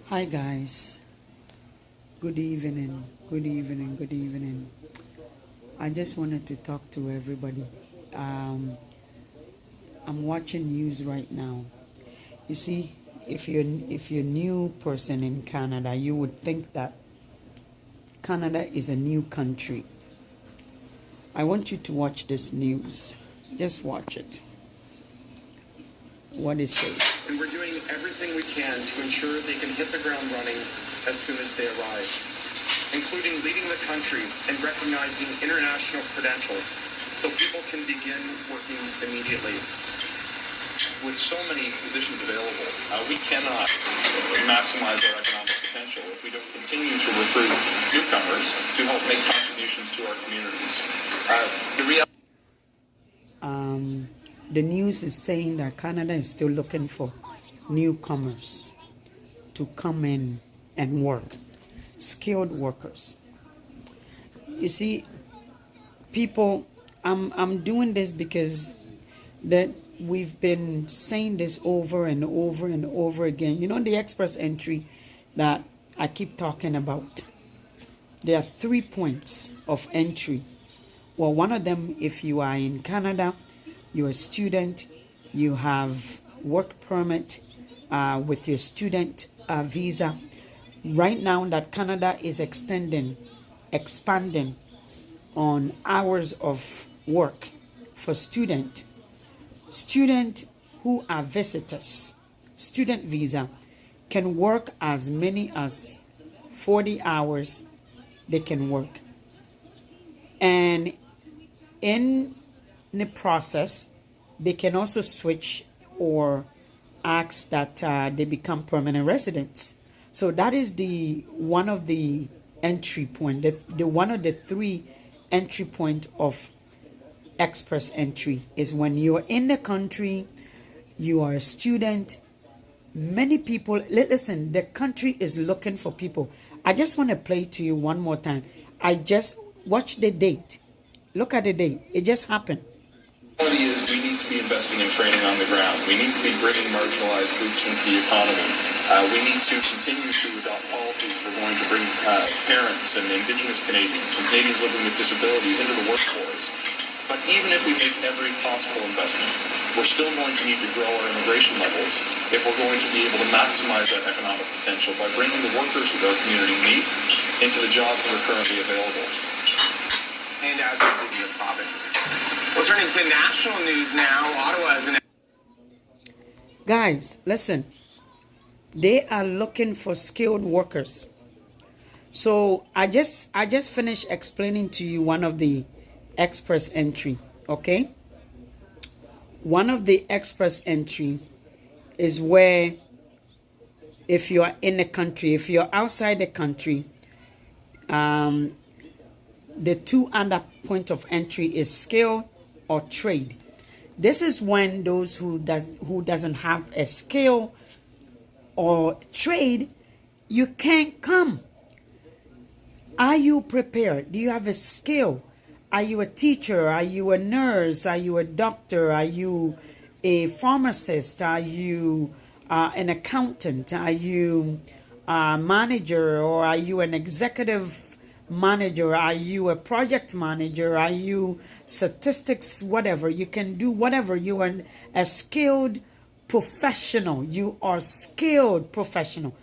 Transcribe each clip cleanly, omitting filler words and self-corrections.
Hi guys, good evening, good evening, good evening. I just wanted to talk to everybody. Um, I'm watching news right now. You see, if you're a new person in Canada, you would think that Canada is a new country. I want you to watch this news. Just watch it. What it says. And we're doing everything we can to ensure they can hit the ground running as soon as they arrive, including leading the country and recognizing international credentials so people can begin working immediately. With so many positions available, we cannot maximize our economic potential if we don't continue to recruit newcomers to help make contributions to our communities. The news is saying that Canada is still looking for newcomers to come in and work, skilled workers. You see, people, I'm doing this because that we've been saying this over and over and over again. You know, the express entry that I keep talking about. There are 3 points of entry. Well, one of them, if you are in Canada, you're a student, you have work permit with your student visa. Right now that Canada is expanding on hours of work for student who are visitors, student visa can work as many as 40 hours they can work. And in the process, they can also switch or ask that they become permanent residents. So that is the one of the entry point, the one of the 3 entry point of express entry is when you're in the country, you are a student. Many people, listen, the country is looking for people. I just want to play to you one more time. I just watch the date. Look at the date. It just happened. The reality is we need to be investing in training on the ground. We need to be bringing marginalized groups into the economy. We need to continue to adopt policies that are going to bring parents and Indigenous Canadians and Canadians living with disabilities into the workforce. But even if we make every possible investment, we're still going to need to grow our immigration levels if we're going to be able to maximize that economic potential by bringing the workers that our communities need into the jobs that are currently available. And as it is in the province. We'll turn into national news now. Ottawa has an... Guys, listen. They are looking for skilled workers. So I just finished explaining to you one of the express entry, okay? One of the express entry is where if you are in the country, if you're outside the country, the 2 other point of entry is skill or trade. This is when those who doesn't have a skill or trade, you can't come. Are you prepared? Do you have a skill? Are you a teacher? Are you a nurse? Are you a doctor? Are you a pharmacist? Are you an accountant? Are you a manager, or are you an executive manager? Are you a project manager? Are you statistics? Whatever. You can do whatever. You are a skilled professional. You are skilled professional.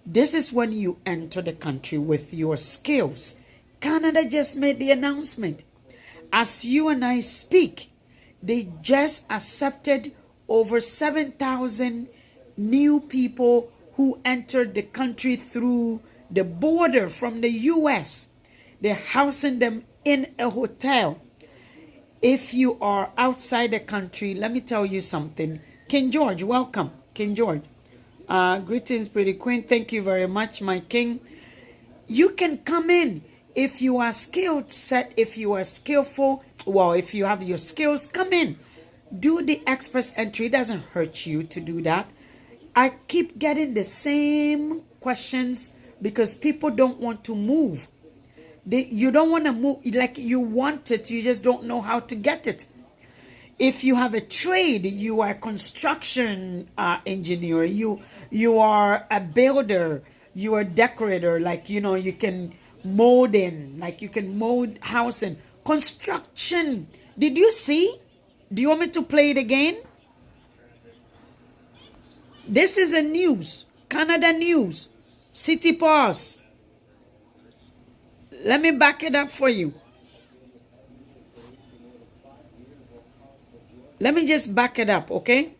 This is when you enter the country with your skills. Canada just made the announcement. As you and I speak, they just accepted over 7,000 new people who entered the country through the border from the U.S. They're housing them in a hotel. If you are outside the country, let me tell you something. King George, welcome. King George. Greetings, Pretty Queen. Thank you very much, my king. You can come in. If you are skilled set, if you are skillful, well, if you have your skills, come in. Do the express entry. It doesn't hurt you to do that. I keep getting the same questions because people don't want to move. You don't want to move like you want it. You just don't know how to get it. If you have a trade, you are a construction engineer, You are a builder. You are a decorator. Like, you know, you can mold in, like you can mold housing, construction. Did you see? Do you want me to play it again? This is a news, Canada news, City Pass. Let me back it up for you. Let me just back it up, okay?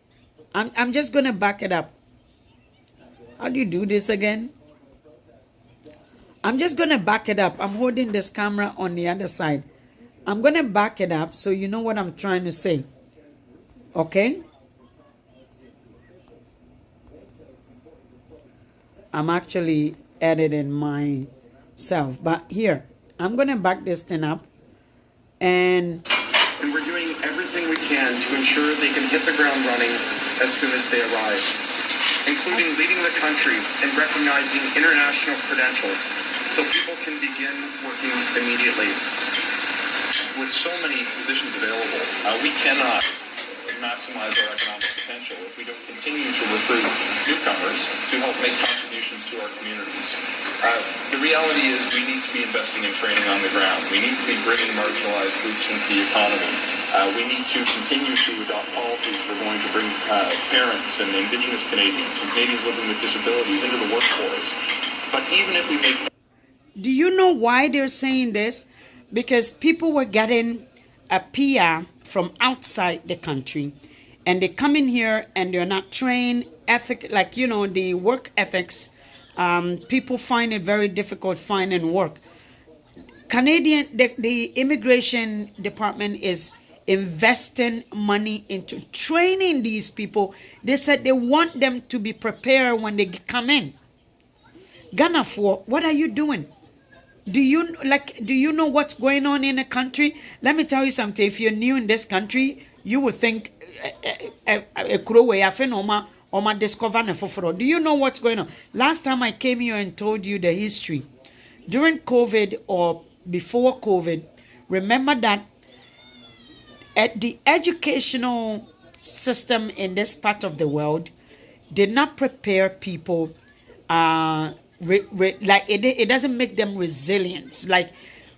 I'm just gonna back it up. How do you do this again? I'm just gonna back it up. I'm holding this camera on the other side. I'm gonna back it up so you know what I'm trying to say. Okay? I'm actually editing myself. But here, I'm gonna back this thing up. And we're doing everything we can to ensure they can hit the ground running as soon as they arrive, including leading the country and recognizing international credentials so people can begin working immediately. With so many positions available, we cannot maximize our economic potential if we don't continue to recruit newcomers to help make contributions to our communities. The reality is we need to be investing in training on the ground. We need to be bringing marginalized groups into the economy. We need to continue to adopt policies if we're going to bring parents and Indigenous Canadians and Canadians living with disabilities into the workforce. But even if we make... Do you know why they're saying this? Because people were getting a PR from outside the country, and they come in here and they're not trained like, you know, the work ethics. People find it very difficult finding work. The immigration department is investing money into training these people. They said they want them to be prepared when they come in. Ghana, what are you doing? Do you know what's going on in the country? Let me tell you something. If you're new in this country, you would think do you know what's going on? Last time I came here and told you the history. During COVID or before COVID, remember that at the educational system in this part of the world did not prepare people like it doesn't make them resilient. Like,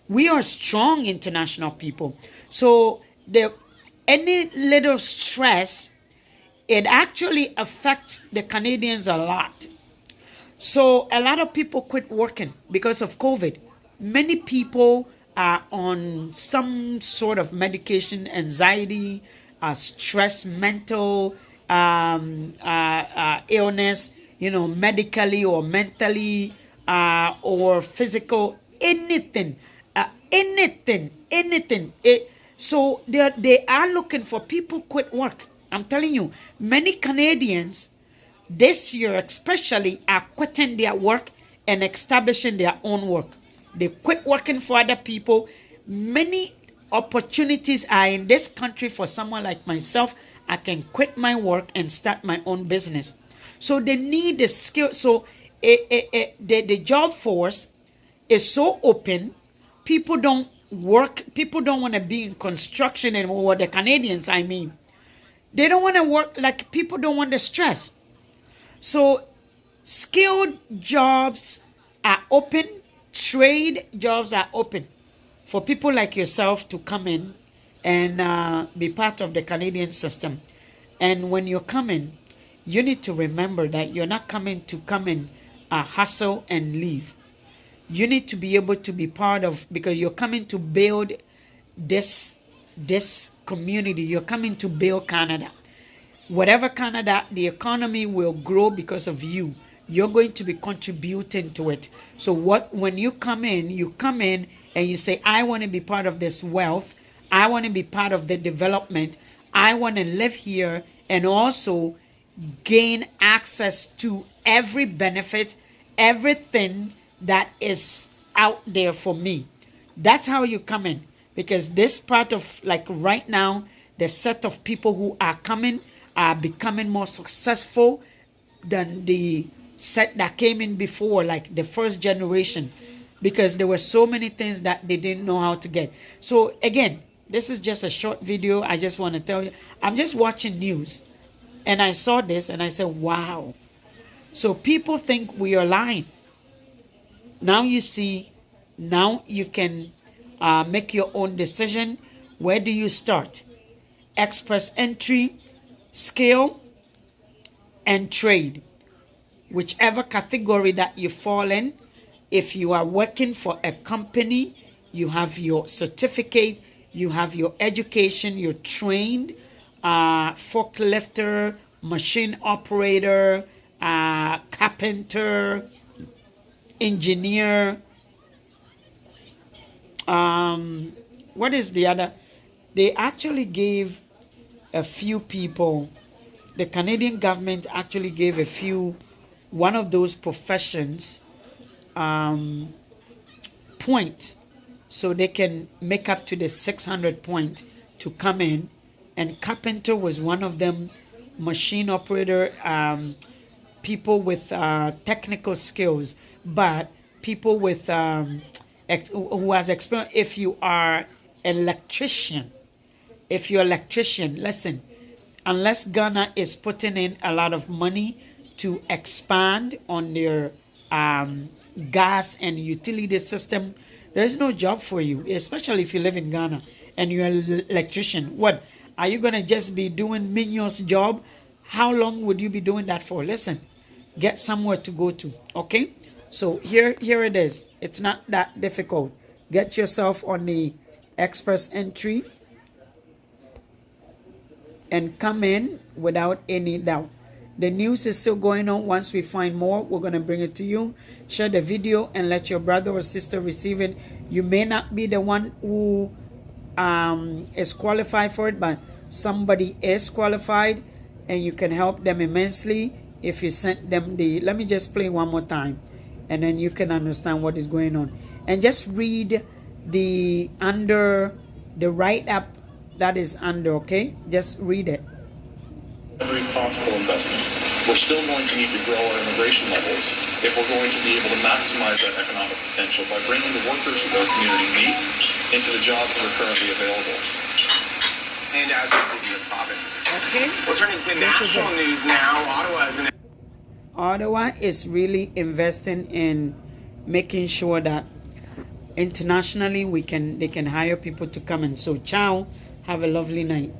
we are strong international people, so any little stress, it actually affects the Canadians a lot. So a lot of people quit working because of COVID. Many people are on some sort of medication, anxiety, stress, mental illness, you know, medically or mentally or physical, anything. So they are looking for people quit work. I'm telling you, many Canadians this year especially are quitting their work and establishing their own work. They quit working for other people. Many opportunities are in this country for someone like myself. I can quit my work and start my own business. So they need the skill. So the job force is so open. People don't work. People don't want to be in construction anymore. The Canadians, I mean. They don't want to work. Like, people don't want the stress. So skilled jobs are open. Trade jobs are open for people like yourself to come in and be part of the Canadian system. And when you're coming, you need to remember that you're not coming to come and hustle and leave. You need to be able to be part of, because you're coming to build this community. You're coming to build Canada. Whatever Canada, the economy will grow because of you. You're going to be contributing to it. So when you come in and you say, I want to be part of this wealth. I want to be part of the development. I want to live here and also gain access to every benefit, everything that is out there for me. That's how you come in. Because this part of, like right now, the set of people who are coming are becoming more successful than the set that came in before, like the first generation, because there were so many things that they didn't know how to get. So again, this is just a short video. I just want to tell you, I'm just watching news and I saw this and I said, wow, So people think we are lying. Now you see, now you can make your own decision. Where do you start? Express entry, skill, and trade. Whichever category that you fall in, if you are working for a company, you have your certificate, you have your education, you're trained, forklifter, machine operator, carpenter, engineer. What is the other? They actually gave a few people, the Canadian government actually gave a few, one of those professions points, so they can make up to the 600 point to come in. And carpenter was one of them, machine operator, people with technical skills, but people with who has experience. If you are electrician, listen, unless Ghana is putting in a lot of money to expand on their gas and utility system, there is no job for you, especially if you live in Ghana and you're an electrician. What, are you going to just be doing menial's job? How long would you be doing that for? Listen, get somewhere to go to, okay? So here it is. It's not that difficult. Get yourself on the express entry and come in without any doubt. The news is still going on. Once we find more, we're going to bring it to you. Share the video and let your brother or sister receive it. You may not be the one who is qualified for it, but somebody is qualified, and you can help them immensely if you send them the... Let me just play one more time, and then you can understand what is going on. And just read the under, the write-up that is under, okay? Just read it. Every possible investment. We're still going to need to grow our immigration levels if we're going to be able to maximize that economic potential by bringing the workers that our communities need into the jobs that are currently available. And as we visit the province. Okay. We'll turn into national news now. Ottawa is really investing in making sure that internationally they can hire people to come in. So ciao, have a lovely night.